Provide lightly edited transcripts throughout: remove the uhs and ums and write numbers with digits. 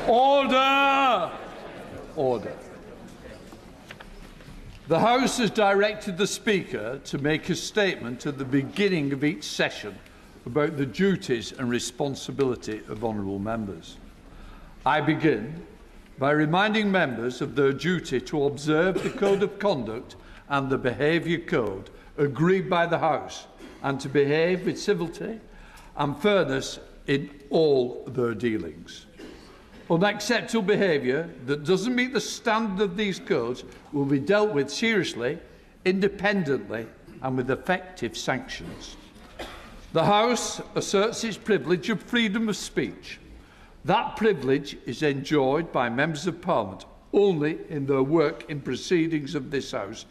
Order! Order. The House has directed the Speaker to make a statement at the beginning of each session about the duties and responsibility of honourable members. I begin by reminding members of their duty to observe the Code of Conduct and the Behaviour Code agreed by the House, and to behave with civility and fairness in all their dealings. Unacceptable behaviour that doesn't meet the standard of these codes will be dealt with seriously, independently and with effective sanctions. The House asserts its privilege of freedom of speech. That privilege is enjoyed by members of Parliament only in their work in proceedings of this House.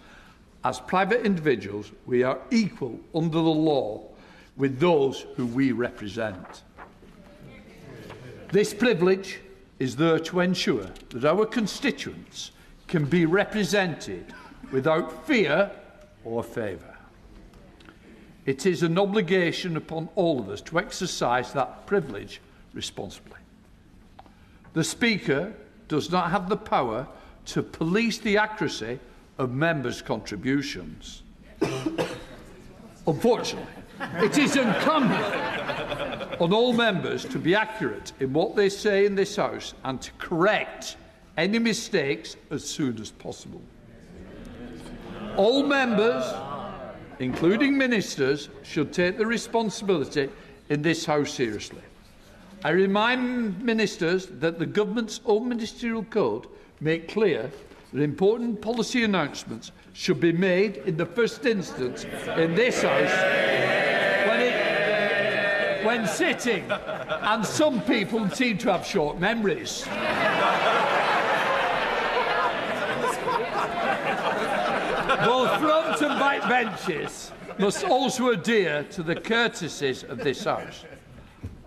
As private individuals, we are equal under the law with those who we represent. This privilege is there to ensure that our constituents can be represented without fear or favour. It is an obligation upon all of us to exercise that privilege responsibly. The Speaker does not have the power to police the accuracy of members' contributions. Unfortunately, it is incumbent on all members to be accurate in what they say in this House and to correct any mistakes as soon as possible. All members, including ministers, should take the responsibility in this House seriously. I remind ministers that the government's own ministerial code make clear that important policy announcements should be made in the first instance in this House when sitting, and some people seem to have short memories. Both front and back benches must also adhere to the courtesies of this House.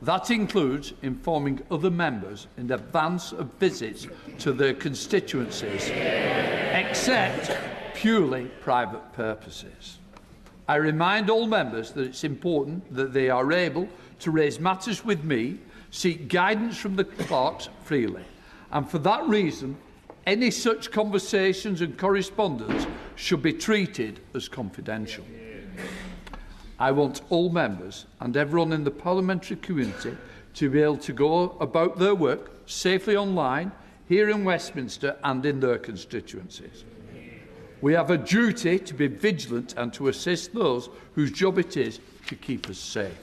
That includes informing other members in advance of visits to their constituencies, except purely private purposes. I remind all members that it's important that they are able to raise matters with me, seek guidance from the clerks freely, and for that reason, any such conversations and correspondence should be treated as confidential. I want all members and everyone in the parliamentary community to be able to go about their work safely online, here in Westminster and in their constituencies. We have a duty to be vigilant and to assist those whose job it is to keep us safe.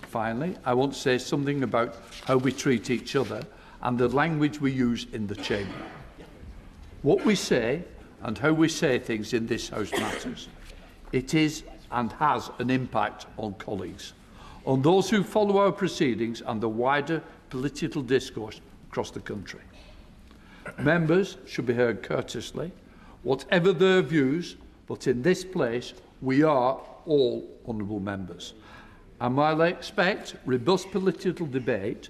Finally, I want to say something about how we treat each other and the language we use in the chamber. What we say and how we say things in this House matters. It is and has an impact on colleagues, on those who follow our proceedings and the wider political discourse across the country. Members should be heard courteously, whatever their views, but in this place we are all honourable members. And while I expect robust political debate,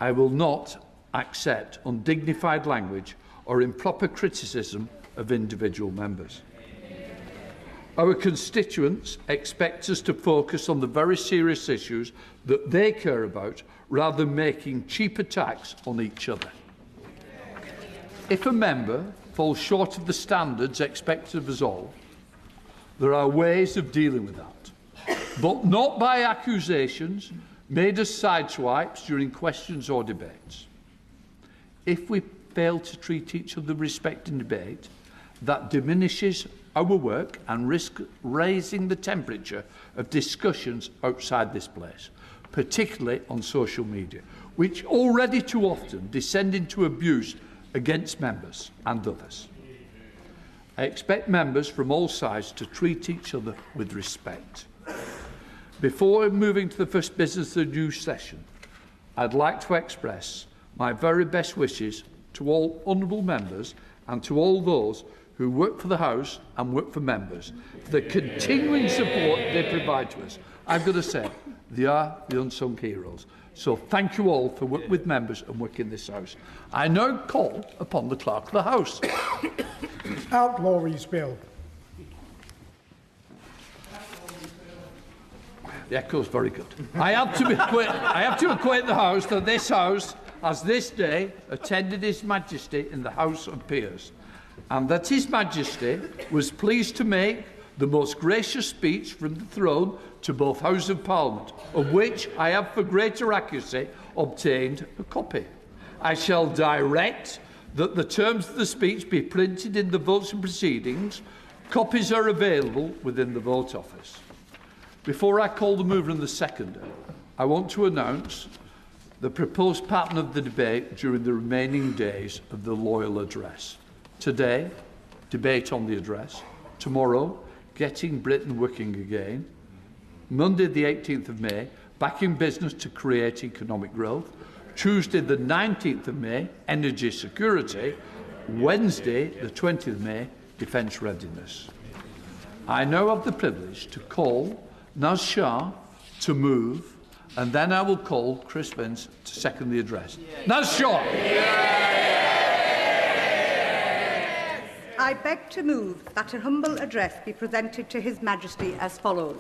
I will not accept undignified language or improper criticism of individual members. Our constituents expect us to focus on the very serious issues that they care about, rather than making cheap attacks on each other. If a member falls short of the standards expected of us all, there are ways of dealing with that, but not by accusations made as sideswipes during questions or debates. If we fail to treat each other with respect in debate, that diminishes our work and risks raising the temperature of discussions outside this place, particularly on social media, which already too often descend into abuse against members and others. I expect members from all sides to treat each other with respect. Before moving to the first business of the new session, I'd like to express my very best wishes to all honourable members and to all those who work for the House and work for members, for the continuing support they provide to us. I've got to say, they are the unsung heroes. So thank you all for working with members and working in this House. I now call upon the Clerk of the House. Outlawries Bill. The echo is very good. I have to acquaint the House that this House has this day attended His Majesty in the House of Peers, and that His Majesty was pleased to make the most gracious speech from the throne to both Houses of Parliament, of which I have for greater accuracy obtained a copy. I shall direct that the terms of the speech be printed in the votes and proceedings. Copies are available within the vote office. Before I call the mover and the seconder, I want to announce the proposed pattern of the debate during the remaining days of the Loyal Address. Today, debate on the address. Tomorrow, Getting Britain Working Again. Monday the 18th of May, Back in Business to Create Economic Growth. Tuesday the 19th of May, Energy Security. Wednesday the 20th of May, Defence Readiness. I now have the privilege to call Naz Shah to move, and then I will call Chris Vence to second the address. Naz Shah. I beg to move that a humble address be presented to His Majesty as follows.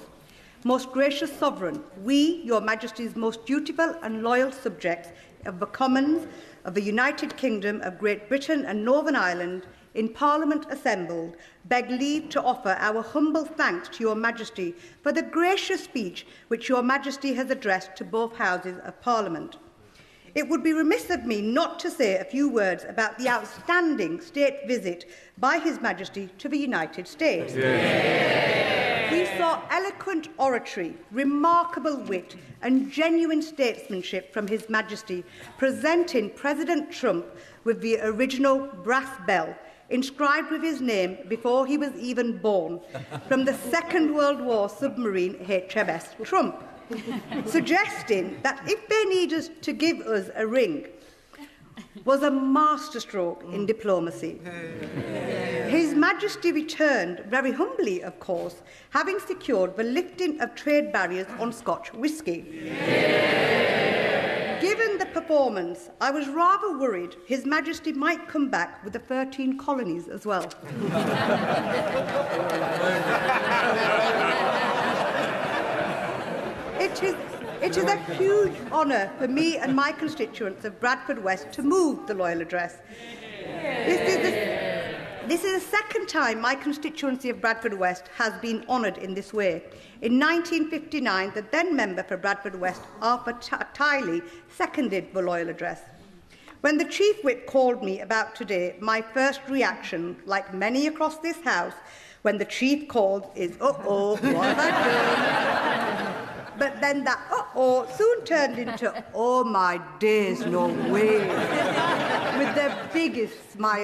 Most gracious Sovereign, we, Your Majesty's most dutiful and loyal subjects of the Commons of the United Kingdom of Great Britain and Northern Ireland, in Parliament assembled, beg leave to offer our humble thanks to Your Majesty for the gracious speech which Your Majesty has addressed to both Houses of Parliament. It would be remiss of me not to say a few words about the outstanding state visit by His Majesty to the United States. We saw eloquent oratory, remarkable wit and genuine statesmanship from His Majesty, presenting President Trump with the original brass bell, inscribed with his name before he was even born, from the Second World War submarine HMS Trump, suggesting that if they needed to give us a ring, was a masterstroke in diplomacy. His Majesty returned, very humbly of course, having secured the lifting of trade barriers on Scotch whisky. Given the performance, I was rather worried His Majesty might come back with the 13 colonies as well. It is a huge honour for me and my constituents of Bradford West to move the Loyal Address. This is the second time my constituency of Bradford West has been honoured in this way. In 1959, the then member for Bradford West, Arthur Tiley, seconded the Loyal Address. When the Chief Whip called me about today, my first reaction, like many across this House, when the Chief called, is, uh-oh, what have I done? But then that uh-oh soon turned into, oh my days, no way, with the biggest smile